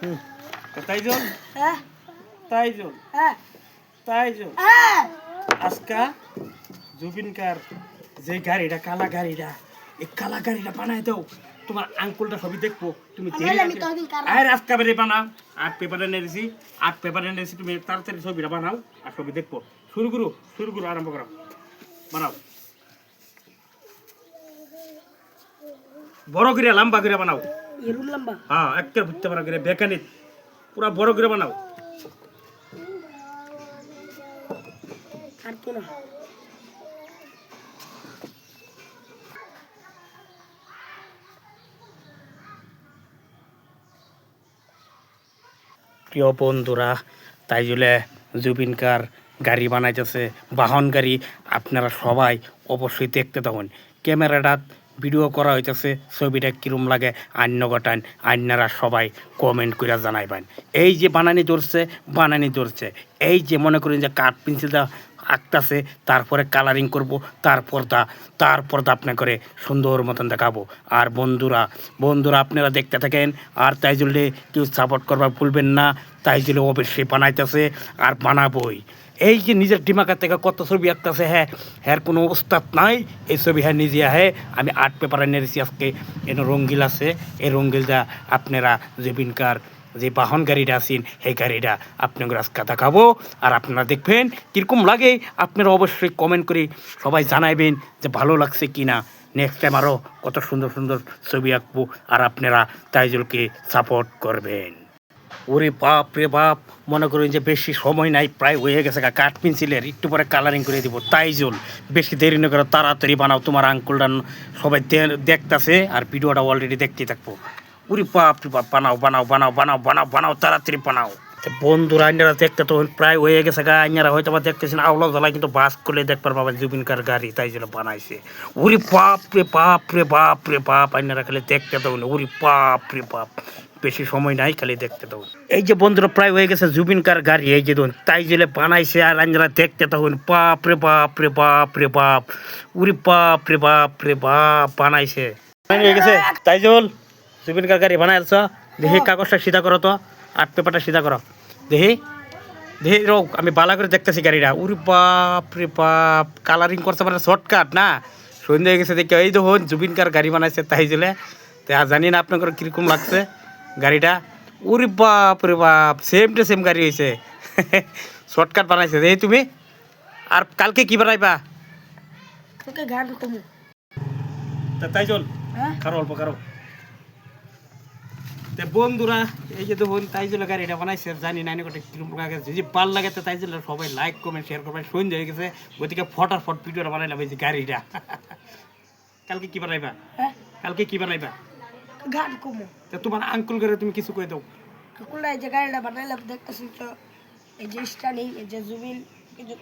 তাইজুল হ্যাঁ তাইজুল হ্যাঁ তাইজুল হ্যাঁ আজকা জুবিনকার যে গাড়িটা কালা গাড়িটা এই কালা গাড়িটা বানায় দাও তোমার আঙ্কুলটা সবই দেখবো তুমি আমি তো ওদিন কালা আর আজকা বেরে বানাও আর্ট পেপার এনেছি তুমি তাড়াতাড়ি ছবিটা বানাও আর ছবি দেখবো শুরু করো আরম্ভ করো বানাও বড় করে লম্বা করে বানাও এরুম লম্বা হ্যাঁ একটা বুঝতে পারো করে বেকানি পুরা বড় করে বানাও আর তো না প্রিয় বন্ধুরা তাইজুলে জুবিনকার গাড়ি বানাইতেছে বাহন গাড়ি আপনারা সবাই অবশ্যই দেখতে তখন ক্যামেরাটা ভিডিও করা হইতেছে ছবিটা কিরম লাগে আন্য গটান আন্যারা সবাই কমেন্ট করে জানাইবেন এই যে বানানি ধরছে এই যে মনে করেন যে কাঠ পেন্সিলটা আঁকতেছে তারপরে কালারিং করব তারপর দা আপনি করে সুন্দর মতন দেখাবো আর বন্ধুরা আপনারা দেখতে থাকেন আর তাইজুলে কেউ সাপোর্ট করবার ভুলবেন না তাইজুলে অবশ্যই বানাইতেছে আর বানাবোই এই যে নিজের ডিমাকার থেকে কত ছবি আঁকতেছে হ্যাঁ কোনো ওস্তাদ নাই এই ছবি হ্যাঁ নিজে আমি আর্ট পেপারে এনেছি আজকে এনে রঙ্গিল আছে এই রঙ্গিলটা আপনারা জুবিনকার যে বাহন গাড়িটা আছেন সেই গাড়িটা আপনাকে আজকে দেখাবো আর আপনারা দেখবেন কীরকম লাগে আপনারা অবশ্যই কমেন্ট করে সবাই জানাইবেন যে ভালো লাগছে কি না নেক্সট টাইম আরও কত সুন্দর সুন্দর ছবি আঁকবো আর আপনারা তাইজুলকে সাপোর্ট করবেন ওরে বাপ রে বাপ মনে করেন যে বেশি সময় নাই প্রায় হয়ে গেছে কাঠ পেন্সিলের একটু পরে কালারিং করে দিব তাইজুল বেশি দেরি না করে তাড়াতাড়ি বানাও তোমার আঙ্কুলটা সবাই দেখতেছে আর ভিডিওটা অলরেডি দেখতেই থাকবো ওরে বাপ রে বাপ বানাও তাড়াতাড়ি বানাও বন্ধুরা আইনারা দেখতে তো প্রায় হয়ে গেছে আইনারা হয়তো বা দেখতেছেন আওলা জ্বালায় কিন্তু বাস করলে দেখবার বাবা জুবিনকার গাড়ি তাইজুল বানাইছে ওরে বাপ রে বাপ আইনারা খালি দেখতে তো ওরে বাপ রে বাপ বেশি সময় নাই খালি দেখতে তখন এই যে বন্ধুরা প্রায় হয়ে গেছে জুবিনকার গাড়ি এই যে দেখুন তাইজুলে বানাইছে আর আঞ্জরা দেখতে তখন বাপ রে বাপ উরি বাপ রে বাপ বানাইছে হয়ে গেছে তাইজুল জুবিনকার গাড়ি বানাইছ দেখি কাগজটা সিধা করো তো আর্ট পেপারটা সিধা করো দেখি রোগ আমি বালা করে দেখতেছি গাড়িটা উরি বাপ রে বাপ কালারিং করছে মানে শর্টকাট না সন্ধ্যে হয়ে গেছে দেখি এই দেখুন জুবিনকার গাড়ি বানাইছে তাইজুলে তা জানি না আপনার কিরকম লাগছে গাড়িটা উরি বাপ রে বাপ সেম টু সেম গাড়ি হয়েছে শর্টকাট বানাইছে এই তুমি আর কালকে কি বানাইবা তোকে গান কমু তাই চল হ্যাঁ অল্প কারো বন্ধুরা এই যে দেখুন তাইজুলের গাড়িটা বানাইছে জানি না কিরকম যদি ভাল লাগে তো তাইজুলের সবাই লাইক কমেন্ট শেয়ার করবেন সন্ধ্যা হয়ে গেছে গতিকে ফটাফট ভিডিওটা বানাইলাম এই যে গাড়িটা কালকে কি বানাইবা হ্যাঁ কালকে কি বানাইবা গান কমু তোমার আঙ্কুল করে তুমি কিছু কই দাও আঙ্কুল এই যে গাড়িটা বানাইলাম দেখতেছি তো এই যে স্টার্টিং এই যে জুবিন এই যে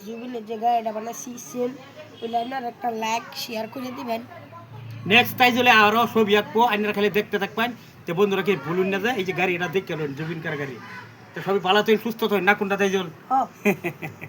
জুবিনের যে গাড়িটা বানাইছি সেম ওই লাইনের একটা লাইক শেয়ার করে দিবেন নেক্সট তাইজুলে আরো ছবি আঁকবো আপনারা খালি দেখতে থাকবেন তো বন্ধুরা কি ভুলুন না যায় এই যে গাড়ি এটা দেখতে জুবিনকার গাড়ি তো সবাই ভালো থাকেন সুস্থ থাকেন না কোনটা তাইজুল